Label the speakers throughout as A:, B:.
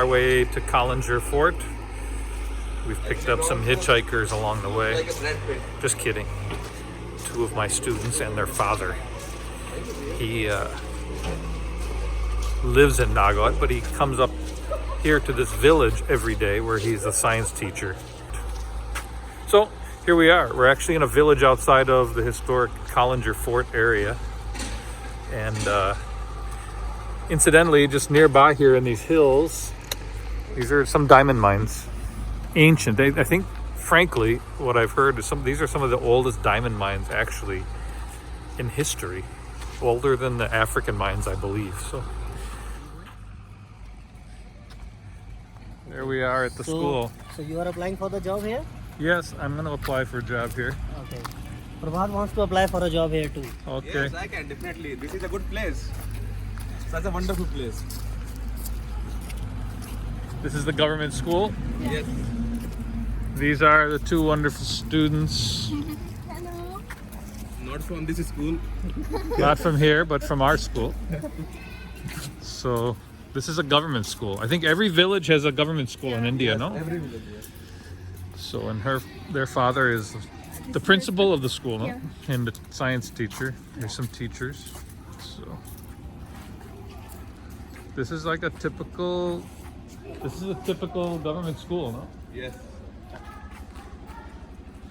A: our way to Kalinjar Fort. We've picked up some hitchhikers along the way. Just kidding. Two of my students and their father. He lives in Nagod, but he comes up here to this village every day where he's a science teacher. So here we are. We're actually in a village outside of the historic Kalinjar Fort area. And incidentally, just nearby here in these hills, these are some diamond mines. Ancient. I think, frankly, what I've heard is these are some of the oldest diamond mines actually in history. Older than the African mines, I believe. So there we are at the school.
B: So you are applying for the job here?
A: Yes, I'm going to apply for a job here.
B: Okay. Prabhat wants to apply for a job here too.
A: Okay.
C: Yes, I can definitely. This is a good place. Such a wonderful place.
A: This is the government school.
C: Yes.
A: These are the two wonderful students.
D: Hello.
C: Not from this school.
A: Not from here, but from our school. So this is a government school. I think every village has a government school in India, no?
C: Every village, yes.
A: So, and their father is the principal of the school, no? And the science teacher. There's some teachers. So this is like a typical government school, no?
C: Yes.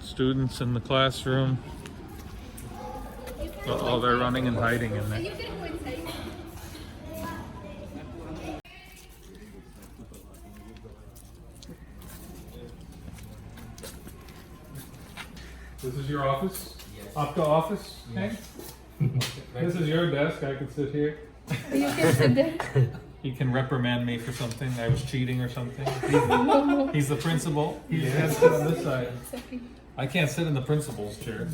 A: Students in the classroom. Oh, they're running and hiding in there. This is your office? Yes. Aapka office? Yes. This is your desk. I can sit here.
D: You can sit there.
A: He can reprimand me for something. I was cheating or something. He's the principal. He has to sit on this side. I can't sit in the principal's chair.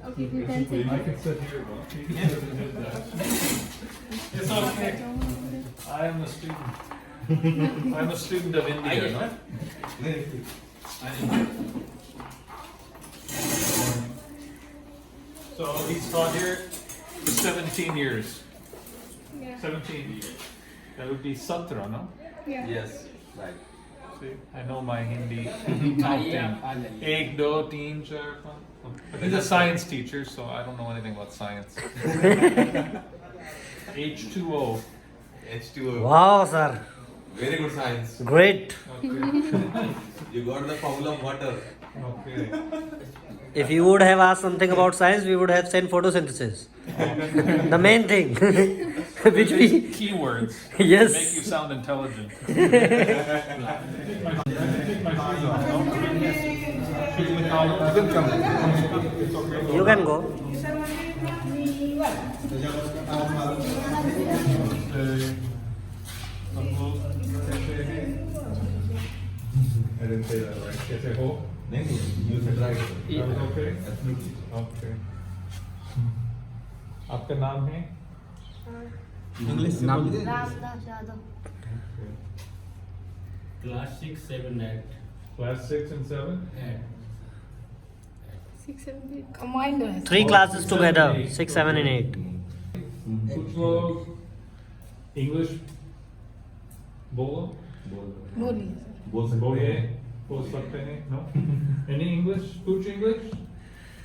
D: Okay, you can sit.
A: I can sit here, though. He can sit in his desk. It's okay. I am a student. I'm a student of India, no? So he's taught here for 17 years.
D: Yeah.
A: 17 years. That would be Satra, no?
D: Yeah.
C: Yes. Right.
A: See, I know my Hindi counting. 1, 2, 3, 4, 5. But he's a science teacher, so I don't know anything about science. H2O.
C: H2O.
B: Wow, sir.
C: Very good science.
B: Great.
A: Okay.
C: You got the formula of water.
A: Okay.
B: If you would have asked something about science, we would have said photosynthesis. The main thing. Which we...
A: Keywords.
B: Yes.
A: Make you sound intelligent.
B: You can go.
A: I didn't say that right. Kaise ho?
C: No, you said right.
A: That was okay?
C: Absolutely.
A: Okay. आपका नाम है?
C: English से बोलिए.
E: Class 6, 7, 8.
A: Class 6 and 7?
D: 6, 7, 8. Combined है.
B: 3 classes together. 6, 7 and 8.
A: कुछ लोग English बोलो?
D: बोलिए.
A: बोलिए? बोल सकते हैं? No? Any English? कुछ English?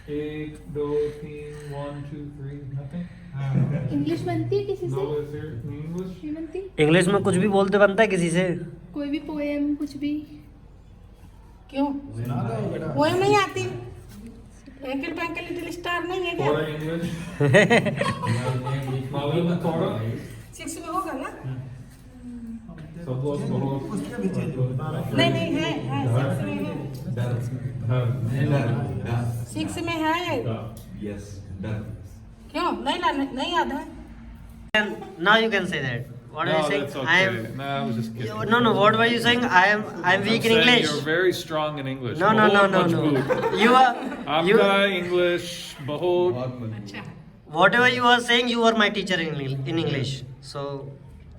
A: 1, 2, 3, 1, 2, 3, nothing?
D: इंग्लिश बनती है किसी
A: No
D: से?
A: is there in English?
D: नहीं बनती.
B: इंग्लिश में कुछ भी बोलते बनता है किसी से?
D: कोई भी पोएम कुछ भी. क्यों? पोएम नहीं आती. ट्विंकल ट्विंकल लिटिल स्टार नहीं है क्या?
A: Thora English? मालूम थोड़ा?
D: 6 में होगा ना?
A: सब लोग बहुत
D: नहीं है 6 में है. 6 में है.
C: Yes. Done.
D: क्यों? नहीं याद है.
B: Now you can say that. What are you saying?
A: That's okay. No, I was just kidding.
B: No. What were you saying? I'm weak in
A: saying
B: English.
A: You're very strong in English.
B: No.
A: बहुत मजबूत.
B: You are.
A: आपका English बहुत.
D: अच्छा.
B: Whatever you are saying, you were my teacher in English. So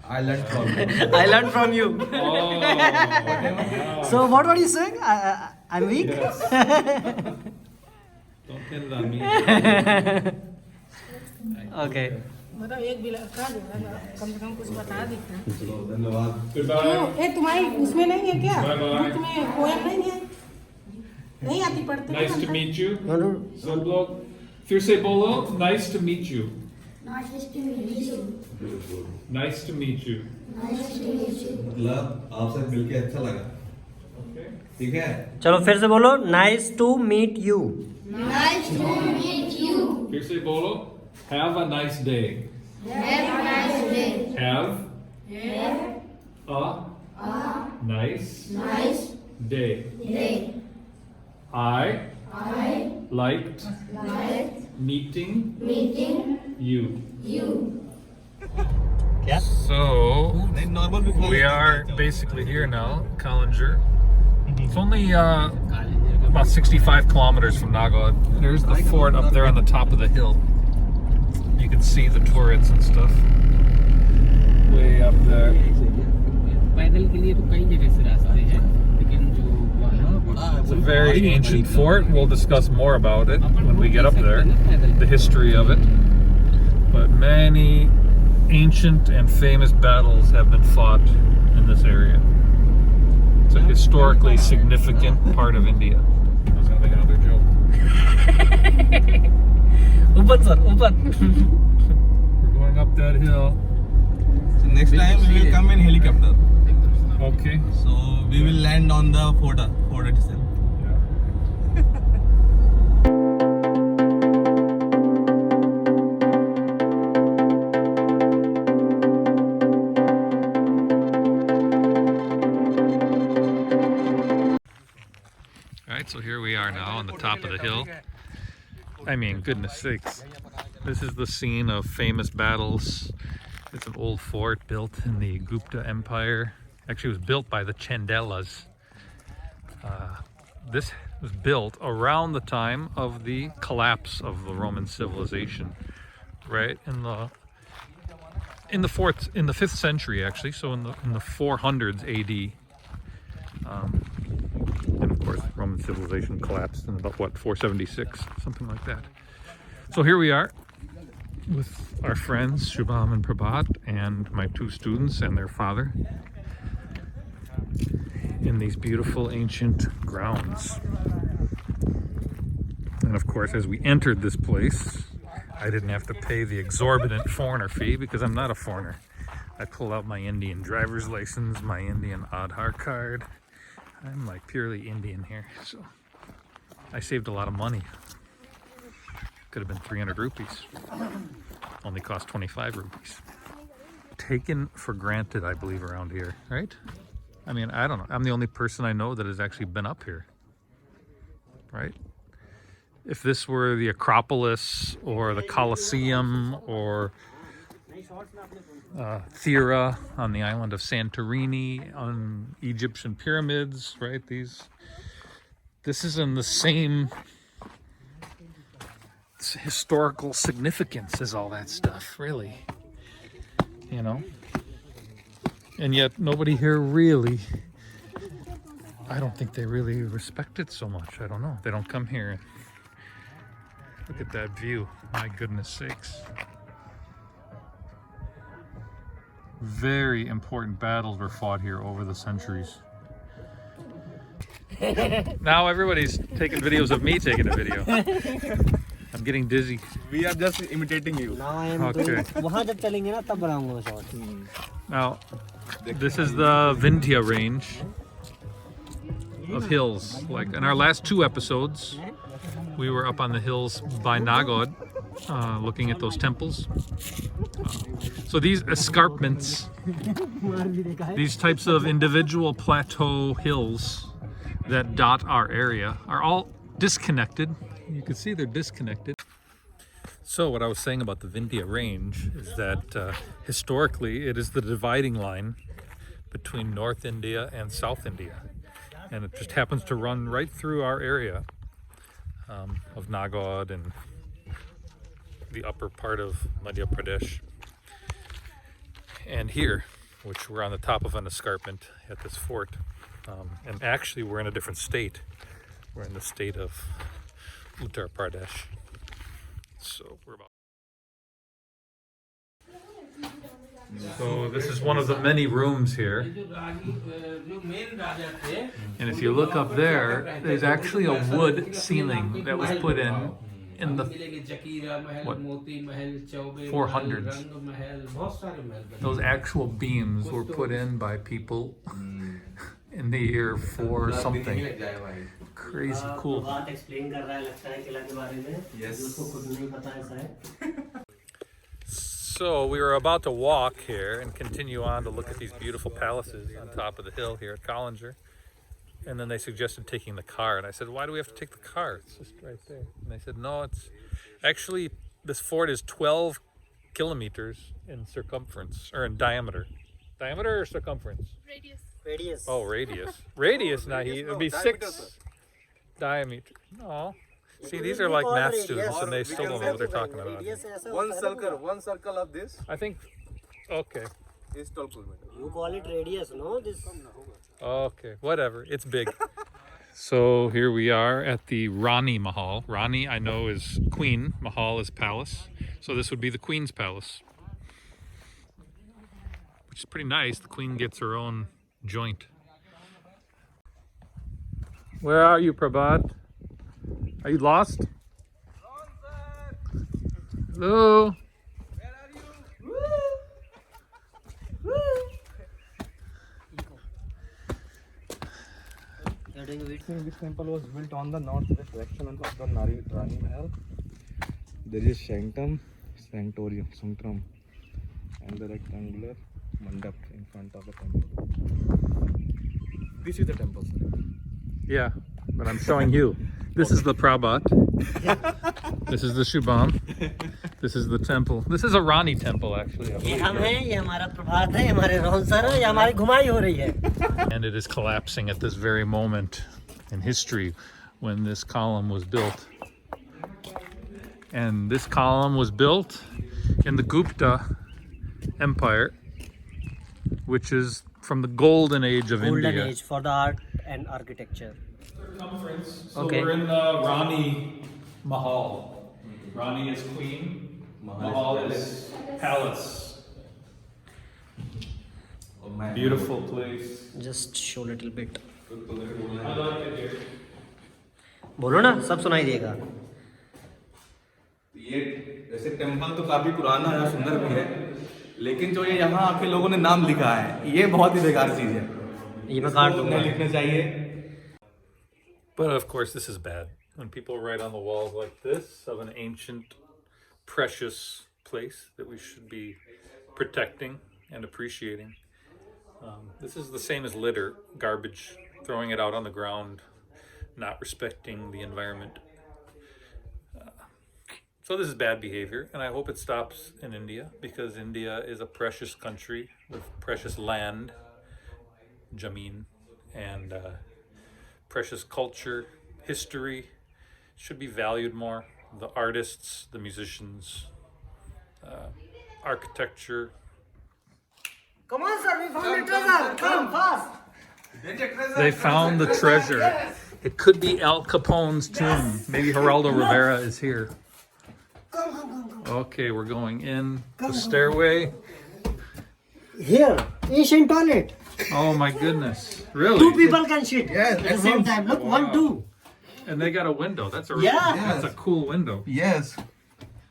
C: I learned from you.
B: I learned from you.
A: Oh, wow.
B: So what were you saying? I'm weak.
A: Yes. Don't pin it on me.
B: Okay.
D: बताओ एक भी लड़का जो है ना, कम से कम कुछ बता देता है।
C: धन्यवाद।
D: क्यों ये तुम्हारी उसमें नहीं है क्या, बुक में पोएम नहीं है, नहीं आती पढ़ते
A: Nice to
D: नहीं
A: meet you. सब लोग फिर से बोलो, nice to meet you.
F: Nice to meet you.
A: Nice to meet you.
F: Nice to meet you.
C: मतलब आपसे मिलके अच्छा लगा। ठीक है।
B: चलो फिर से बोलो, nice to meet you.
F: Nice to meet you.
A: फिर से बोलो, have a nice day.
F: Have a nice day.
A: Have
F: Have
A: a nice
F: nice
A: day.
F: day.
A: I liked
F: Like
A: meeting
F: meeting
A: you.
F: you.
A: So
C: Normal
A: we are basically here now, Kalinjar. It's only about 65 kilometers from Nagod. There's the fort up there on the top of the hill. You can see the turrets and stuff way up there.
E: पैदल के लिए तो कई जगह से रास्ते हैं, लेकिन जो
A: It's a very ancient fort. We'll discuss more about it when we get up there, the history of it. But many ancient and famous battles have been fought in this area. It's a historically significant part of India. I was going to make another joke.
B: ऊपर sir, ऊपर।
A: We're going up that hill.
C: So next time we will come in helicopter.
A: Okay.
C: So we will land on the fort itself.
A: Alright, so here we are now on the top of the hill. I mean, goodness sakes. This is the scene of famous battles. It's an old fort built in the Gupta Empire. Actually, it was built by the Chandelas. This was built around the time of the collapse of the Roman civilization, right? In the 5th century, actually. So in the 400s AD. And of course, Roman civilization collapsed in about, what, 476, something like that. So here we are with our friends, Shubham and Prabhat, and my 2 students and their father in these beautiful ancient grounds. And of course, as we entered this place, I didn't have to pay the exorbitant foreigner fee because I'm not a foreigner. I pulled out my Indian driver's license, my Indian Aadhaar card. I'm like purely Indian here, so I saved a lot of money. Could have been 300 rupees. Only cost 25 rupees. Taken for granted, I believe, around here, right? I mean, I don't know. I'm the only person I know that has actually been up here, right? If this were the Acropolis or the Colosseum or Thera on the island of Santorini, on Egyptian pyramids, right? This is in the same historical significance as all that stuff, really. You know? And yet nobody here really, I don't think they really respect it so much. I don't know. They don't come here. Look at that view. My goodness sakes. Very important battles were fought here over the centuries. Now everybody's taking videos of me taking a video. I'm getting dizzy.
C: We are just imitating you.
B: Now I am
A: Okay.
B: doing, वहाँ जब चलेंगे ना तब बनाऊंगा shot.
A: Now, this is the Vindhya Range of hills. Like in our last 2 episodes, we were up on the hills by Nagod, looking at those temples. So these escarpments, these types of individual plateau hills that dot our area, are all disconnected. You can see they're disconnected. So what I was saying about the Vindhya Range is that historically it is the dividing line between North India and South India. And it just happens to run right through our area of Nagod and the upper part of Madhya Pradesh. And here, which we're on the top of an escarpment at this fort. And actually we're in a different state. We're in the state of Uttar Pradesh. So we're about So this is one of the many rooms here. And if you look up there, there's actually a wood ceiling that was put in the 400s. Those actual beams were put in by people in the year 4 something. Crazy cool. So we were about to walk here and continue on to look at these beautiful palaces on top of the hill here at Kalinjar. And then they suggested taking the car. And I said, why do we have to take the car? It's just right there. And they said, no, it's actually, this fort is 12 kilometers in circumference, or in diameter. Diameter or circumference?
B: Radius.
A: Oh, radius. Radius, Nahi. It would be 6 diameter. No. See, these are like math students and they still don't know what they're talking about.
C: One circle of this
A: I think, okay.
C: is 12 kilometers.
B: You call it radius, no? This.
A: Okay, whatever. It's big. So here we are at the Rani Mahal. Rani, I know, is queen. Mahal is palace. So this would be the queen's palace, which is pretty nice. The queen gets her own joint. Where are you, Prabhat? Are you lost? Hello?
C: This temple was built on the northwest direction of the Rani Mahal. There is sanctum, sanctorium, sanctum, and the rectangular mandap in front of the temple. This is the temple, sir.
A: Yeah, but I'm showing you. This is the Prabhat. This is the Shubham. This is the temple. This is a Rani temple, actually.
B: ये हम हैं, ये हमारा प्रभात है, हमारे Rohan sir है, ये हमारी घुमाई हो रही है.
A: And it is collapsing at this very moment in history when this column was built. And this column was built in the Gupta Empire, which is from the golden age of
B: Golden
A: India.
B: age for the art and architecture.
A: So
B: Okay.
A: we're in the Rani Mahal. Rani is queen, Mahal is palace. Beautiful place.
B: Just show little bit.
A: I like it here.
B: बोलो ना, सब सुनाई देगा.
C: ये वैसे temple तो काफी पुराना है, सुंदर भी है, लेकिन जो ये यहाँ आके लोगों ने नाम लिखा है, ये बहुत ही बेकार चीज है.
B: ये मैं काट
C: इसको
B: दूंगा.
C: नहीं लिखना चाहिए.
A: But of course, this is bad. When people write on the walls like this of an ancient, precious place that we should be protecting and appreciating. This is the same as litter, garbage, throwing it out on the ground, not respecting the environment. So this is bad behavior, and I hope it stops in India, because India is a precious country with precious land, jameen, and precious culture, history. Should be valued more. The artists, the musicians, architecture.
B: Come on, sir, we found the treasure. Come fast.
A: They found the treasure. It could be Al Capone's tomb. Maybe Geraldo Rivera is here. Okay, we're going in the stairway.
B: Here, ancient toilet.
A: Oh my goodness. Really?
B: 2 people can shit
C: Yes,
B: at the same time. Look, 1, 2.
A: And they got a window. That's a
B: Yeah.
A: that's a cool window.
C: Yes.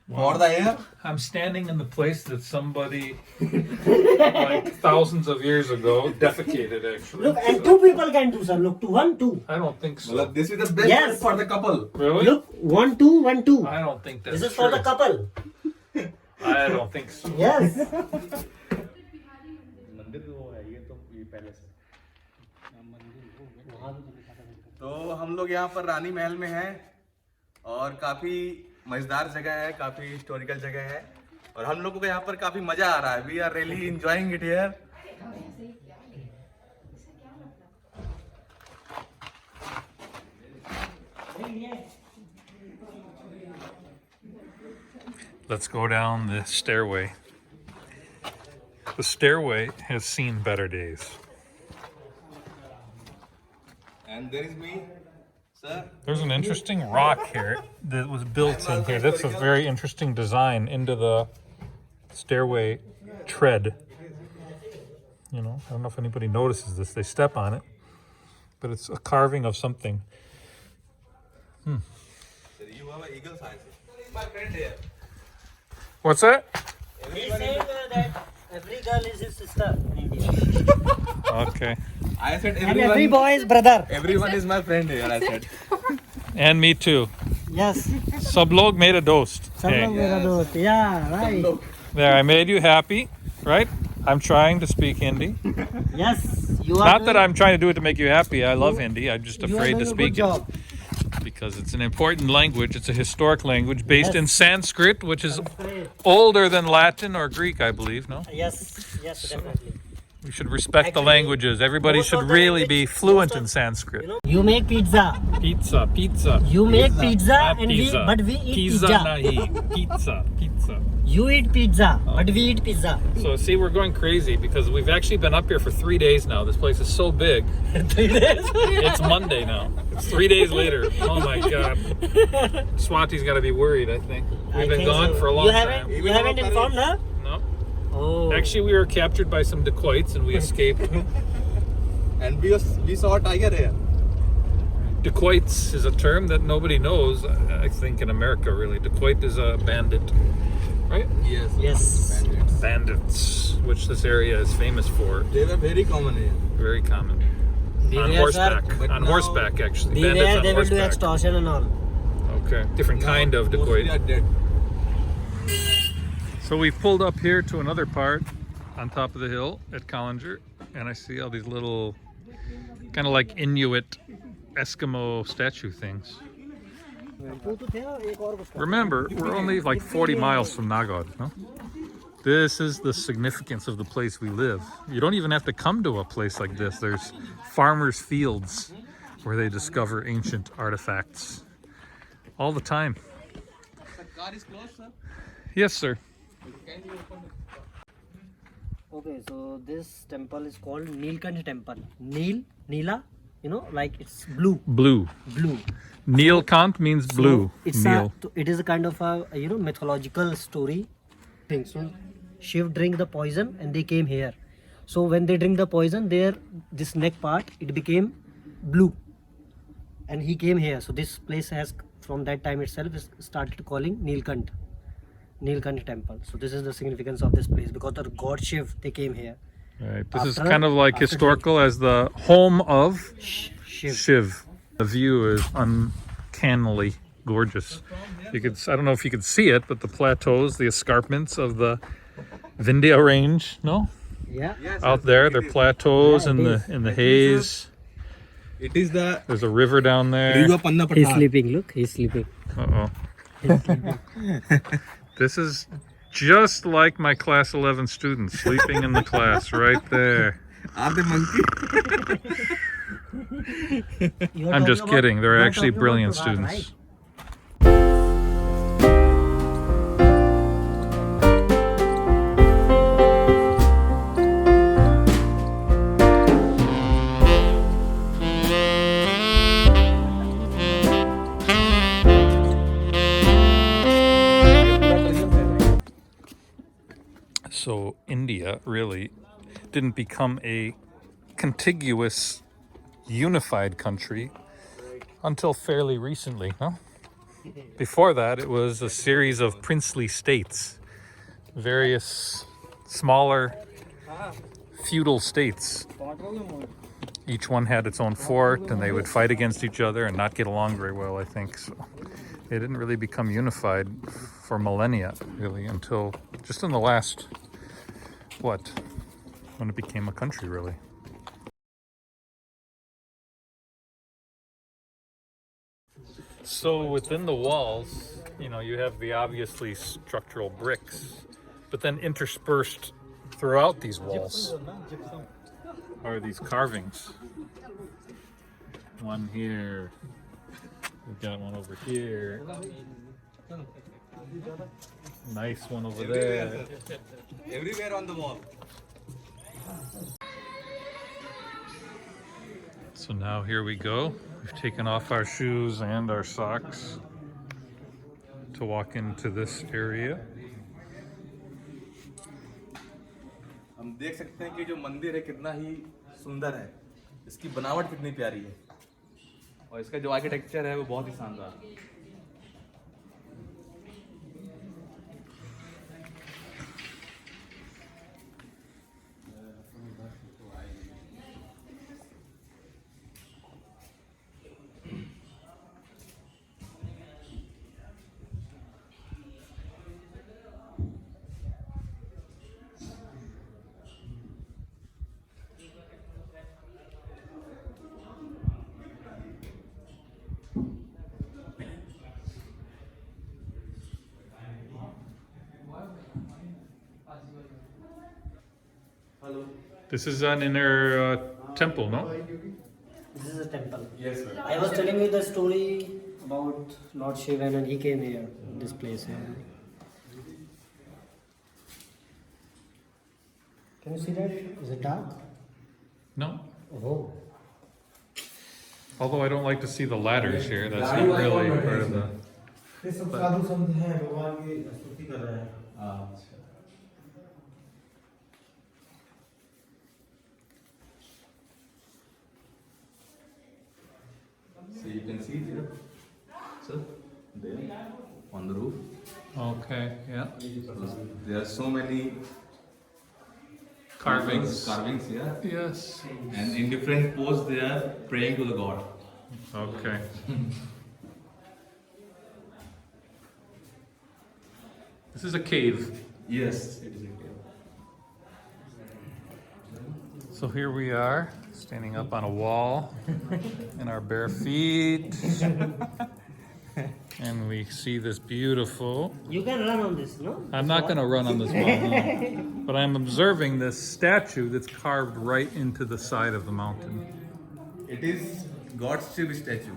C: For the air.
A: I'm standing in the place that somebody like thousands of years ago defecated actually.
B: Look, and 2 people can do, sir. Look, 2, 1, 2.
A: I don't think so.
C: Well, this is the best
B: Yes.
C: for the couple.
A: Really?
B: Look, 1, 2, 1, 2.
A: I don't think that's
B: This is
A: true.
B: for the couple.
A: I don't think so.
B: Yes.
C: तो हम लोग यहाँ पर रानी महल में हैं और काफी मजेदार जगह है, काफी हिस्टोरिकल जगह है और हम लोगों को यहाँ पर काफी मजा आ रहा है. We are really enjoying it here.
A: Let's go down the stairway. The stairway has seen better days.
C: And there is me, sir.
A: There's an interesting rock here that was built in here. That's a very interesting design into the stairway tread. You know, I don't know if anybody notices this. They step on it, but it's a carving of something.
C: You have an eagle size. My friend here.
A: What's that?
B: He's saying that every girl is his sister in India.
A: Okay.
C: I said
B: And every boy is brother.
C: everyone is my friend here. I said.
A: And me too.
B: Yes.
A: Sab log made a dost.
B: Sab log mera dost. Yeah, right.
A: There, I made you happy, right? I'm trying to speak Hindi.
B: Yes. You are
A: Not that
B: doing-
A: I'm trying to do it to make you happy. I love Hindi. I'm just
B: you are
A: afraid to
B: doing a
A: speak
B: good job.
A: it because it's an important language. It's a historic language based in
B: Yes.
A: Sanskrit, which is
B: Great.
A: older than Latin or Greek, I believe. No,
B: Yes, yes, definitely.
A: we should respect the
B: Actually,
A: languages. Everybody
B: most
A: should
B: of the
A: really
B: language-
A: be fluent
B: most
A: in
B: of-
A: Sanskrit.
B: You know, you make pizza.
A: Pizza, pizza.
B: You make pizza,
A: Not
B: and
A: pizza.
B: we eat
A: Pizza
B: pizza.
A: nahi. Pizza, pizza.
B: You eat pizza, but we eat pizza.
A: So see, we're going crazy because we've actually been up here for 3 days now. This place is so big.
B: 3 days.
A: It's Monday now. It's 3 days later. Oh my God. Swati's got to be worried, I think. We've been gone for a long time.
B: You haven't informed her?
A: No.
B: Oh.
A: Actually, we were captured by some dacoits and we escaped.
C: And we saw a tiger here.
A: Dacoits is a term that nobody knows, I think, in America, really. Dacoit is a bandit, right?
C: Yes.
B: Yes.
C: Bandits.
A: Bandits, which this area is famous for.
C: They were very common here.
A: Very common. On
B: Beware,
A: horseback.
C: But
A: On
C: now-
A: horseback, actually.
B: Beware,
A: Bandits on
B: they will do
A: horseback.
B: extortion and all.
A: Okay. Different kind of
C: Mostly
A: dacoit.
C: are dead.
A: So we've pulled up here to another part on top of the hill at Kalinjar, and I see all these little kind of like Inuit Eskimo statue things. Remember, we're only like 40 miles from Nagod, no? This is the significance of the place we live. You don't even have to come to a place like this. There's farmers' fields where they discover ancient artifacts all the time.
C: The car is closed, sir.
A: Yes, sir.
C: Can you open it?
B: Okay, so this temple is called Neelkant temple. Neela, you know, like it's blue.
A: Blue.
B: Blue.
A: Neelkant means blue.
B: So it's
A: Neel.
B: it is a kind of a mythological story thing. So Shiv drink the poison and they came here. So when they drink the poison, this neck part it became blue, and he came here. So this place has from that time itself is started calling Neelkant temple. So this is the significance of this place because the god Shiv they came here.
A: Right. This is
B: After-
A: kind of like
B: after
A: historical as the home of
B: Shiv.
A: Shiv. The view is uncannily gorgeous. You could, I don't know if you could see it, but the plateaus, the escarpments of the Vindhya Range, no?
B: Yeah.
C: Yes,
A: Out
C: sir.
A: there,
C: It
A: they're
C: is.
A: plateaus
B: Yeah,
A: in
B: it
A: the
B: is.
A: in the
C: It is,
A: haze.
C: It is the
A: There's a river down there.
C: River Panna
B: He's
C: Pathan.
B: sleeping. Look, he's sleeping.
A: Uh-oh. This is just like my class 11 students sleeping in the class right there.
C: Are they monkey?
A: I'm just kidding. They're actually brilliant students. So India really didn't become a contiguous, unified country until fairly recently, no? Before that, it was a series of princely states, various smaller feudal states. Each one had its own fort, and they would fight against each other and not get along very well, I think. So they didn't really become unified for millennia, really, until just in the last, when it became a country, really. So within the walls, you have the obviously structural bricks, but then interspersed throughout these walls are these carvings. One here, we've got one over here, nice one over there.
C: Everywhere on the wall.
A: So now here we go. We've taken off our shoes and our socks to walk into this area.
C: हम देख सकते हैं कि जो मंदिर है कितना ही सुंदर है, इसकी बनावट कितनी प्यारी है और इसका जो आर्किटेक्चर है वो बहुत ही शानदार है।
A: This is an inner temple, no?
B: This is a temple.
C: Yes, sir.
B: I was telling you the story about Lord Shiva and he came here, this place here. Can you see that? Is it dark?
A: No.
B: Oh.
A: Although I don't like to see the ladders here. That's not really part of the.
G: ये सब साधु संत हैं भगवान की स्तुति कर रहे हैं।
C: So you can see here, sir, there on the roof.
A: Okay, yeah.
C: There are so many
A: Carvings.
C: carvings here,
A: Yes.
C: and in different poses they are praying to the god.
A: Okay. This is a cave.
C: Yes, it is a cave.
A: So here we are, standing up on a wall in our bare feet. And we see this beautiful.
B: You can run on this, no?
A: I'm not going to run on this wall, no. But I'm observing this statue that's carved right into the side of the mountain.
C: It is God's Shiva statue.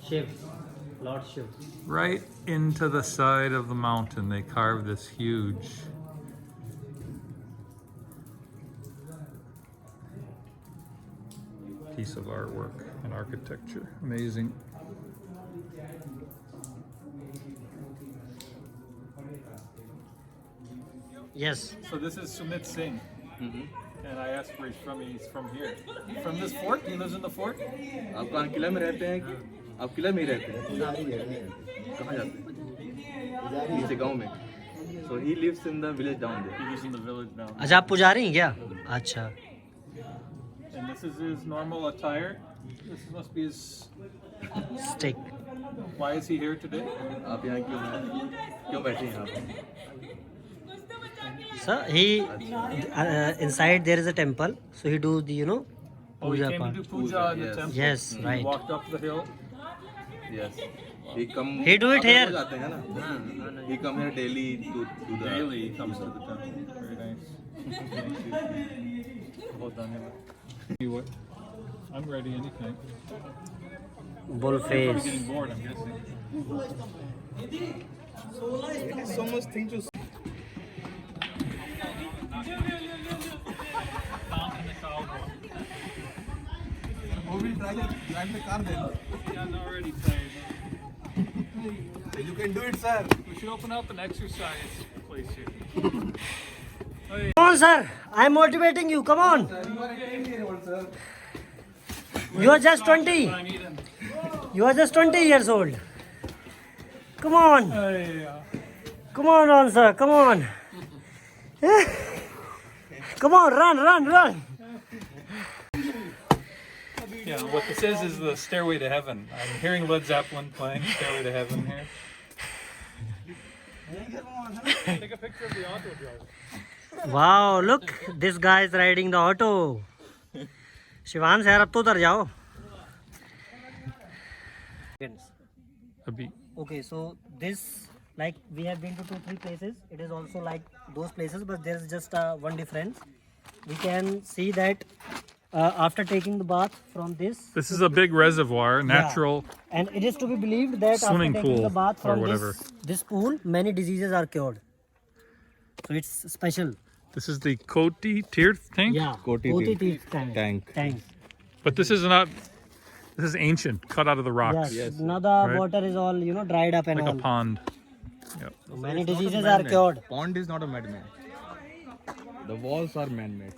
B: Shiv. Lord Shiv.
A: Right into the side of the mountain, they carved this huge piece of artwork and architecture. Amazing.
B: Yes.
A: So this is Sumit Singh, and I asked where he's from. He's from here, from this fort. He lives in the fort.
C: आप कहाँ किला में रहते हैं कि आप किला में ही रहते हैं? कहाँ जाते हैं? नीचे गांव में. So he lives in the village down there.
A: He lives in the village now.
B: अच्छा आप पुजारी हैं क्या? अच्छा.
A: And this is his normal attire. This must be his.
B: Stick.
A: Why is he here today?
C: आप यहाँ क्यों हैं? क्यों बैठे हैं यहाँ पे?
B: Sir, he inside there is a temple, so he do the
A: Oh, he
B: puja
A: came
B: part.
A: to do puja in the
C: Yes.
A: temple.
B: Yes,
A: He
B: right.
A: walked up the hill.
C: Yes. He come.
B: He do it
C: आप
B: here.
C: रोज आते हैं ना? He come here daily to do the.
A: Daily he comes to the temple. Very nice. Well done, Eva. What? I'm ready. Anything.
B: Bull
A: You're probably
B: face.
A: getting bored, I'm guessing.
C: It is so much thing to. Who will drive the car then?
A: Yeah, I'm already tired.
C: You can do it, sir.
A: We should open up an exercise place here.
B: Come on, sir. I'm motivating you. Come on.
C: You are 18 years old, sir.
B: You are just 20.
A: I need him.
B: You are just 20 years old. Come on.
A: Hey,
B: Come on, sir. Come on. Come on, run.
A: yeah, what this is the Stairway to Heaven. I'm hearing Led Zeppelin playing Stairway to Heaven here. Take a picture of the auto driver.
B: Wow, look. This guy is riding the auto. Shivan यार अब तो उतर जाओ.
A: Abhi.
B: Okay, so this, like we have been to 2-3 places. It is also like those places, but there is just one difference. We can see that after taking the bath from this.
A: This is a big reservoir, natural.
B: Yeah. And it is to be believed that
A: Swimming
B: after taking
A: pool
B: the bath
A: or
B: from
A: whatever.
B: this pool, many diseases are cured. So it's special.
A: This is the Koti Tirth tank.
B: Yeah.
C: Koti
B: Tirth
C: tank.
B: Tank.
A: But this is not. This is ancient, cut out of the rocks,
B: Yes. Now the
A: Right.
B: water is all dried up and
A: like
B: all.
A: a pond. Yep.
B: So many diseases are cured.
C: Pond is not a madman. The walls are man-made.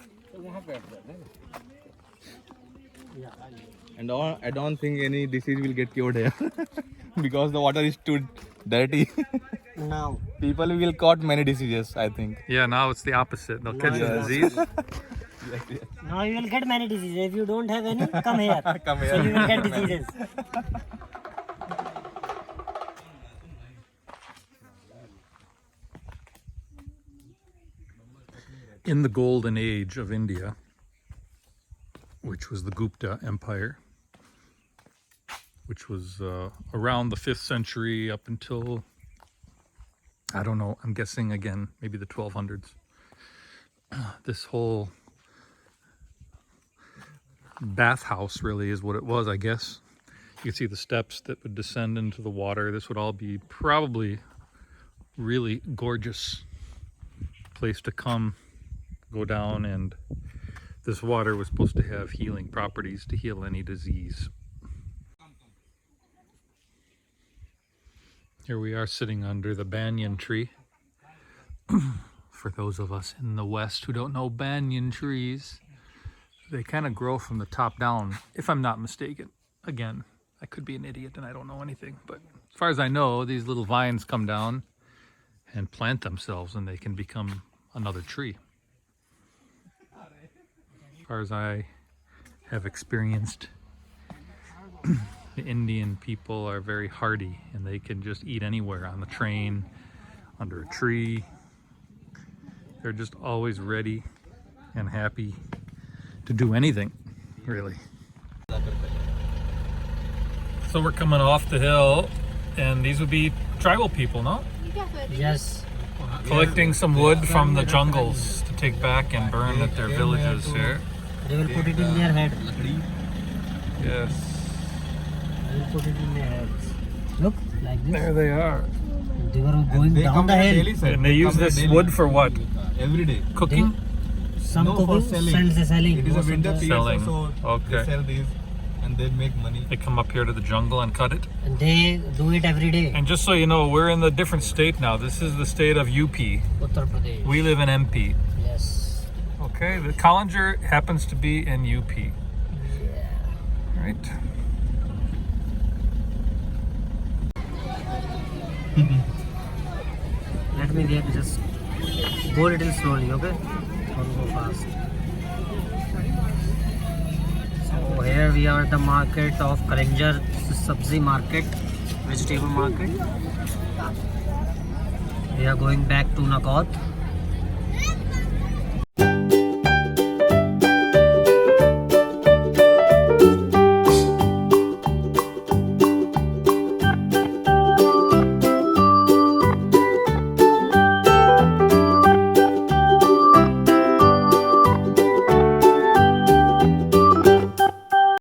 C: And I don't think any disease will get cured here because the water is too dirty.
B: Now,
C: People will caught many diseases, I think.
A: Yeah, now it's the opposite. They'll catch
B: Yeah.
A: a disease.
B: now you will get many diseases. If you don't have any, come here.
C: Come
B: So
C: here.
B: you will get diseases.
A: In the golden age of India, which was the Gupta Empire, which was around the 5th century up until, I don't know, I'm guessing again, maybe the 1200s. This whole bathhouse really is what it was, I guess. You can see the steps that would descend into the water. This would all be probably really gorgeous place to come, go down, and this water was supposed to have healing properties to heal any disease. Here we are sitting under the banyan tree. For those of us in the West who don't know banyan trees, they kind of grow from the top down, if I'm not mistaken. Again, I could be an idiot and I don't know anything, but as far as I know, these little vines come down and plant themselves and they can become another tree. As far as I have experienced, the Indian people are very hardy and they can just eat anywhere, on the train, under a tree. They're just always ready and happy to do anything, really. So we're coming off the hill, and these would be tribal people, no?
B: Yes.
A: Collecting some wood from the jungles to take back and burn at their villages here.
B: They will put it in their head.
A: Yes.
B: They will put it in their heads. Look, like this.
A: There they are.
B: They were going down the hill.
A: And they use this wood for what?
C: Every day.
A: Cooking?
B: Some
C: No, for
B: cooking,
C: selling.
B: selling.
C: It is a
B: Most of
C: winter
B: the-
C: period,
A: Selling.
C: so
A: Okay.
C: they sell these and they make money.
A: They come up here to the jungle and cut it.
B: And they do it every day.
A: And just so you know, we're in the different state now. This is the state of UP.
B: Uttar Pradesh.
A: We live in MP.
B: Yes.
A: Okay, the Kalinjar happens to be in UP. Right?
B: Let me get just go a little slowly, okay? Don't go fast. So here we are at the market of Kalinjar Sabzi Market, vegetable market. We are going back to Nagod.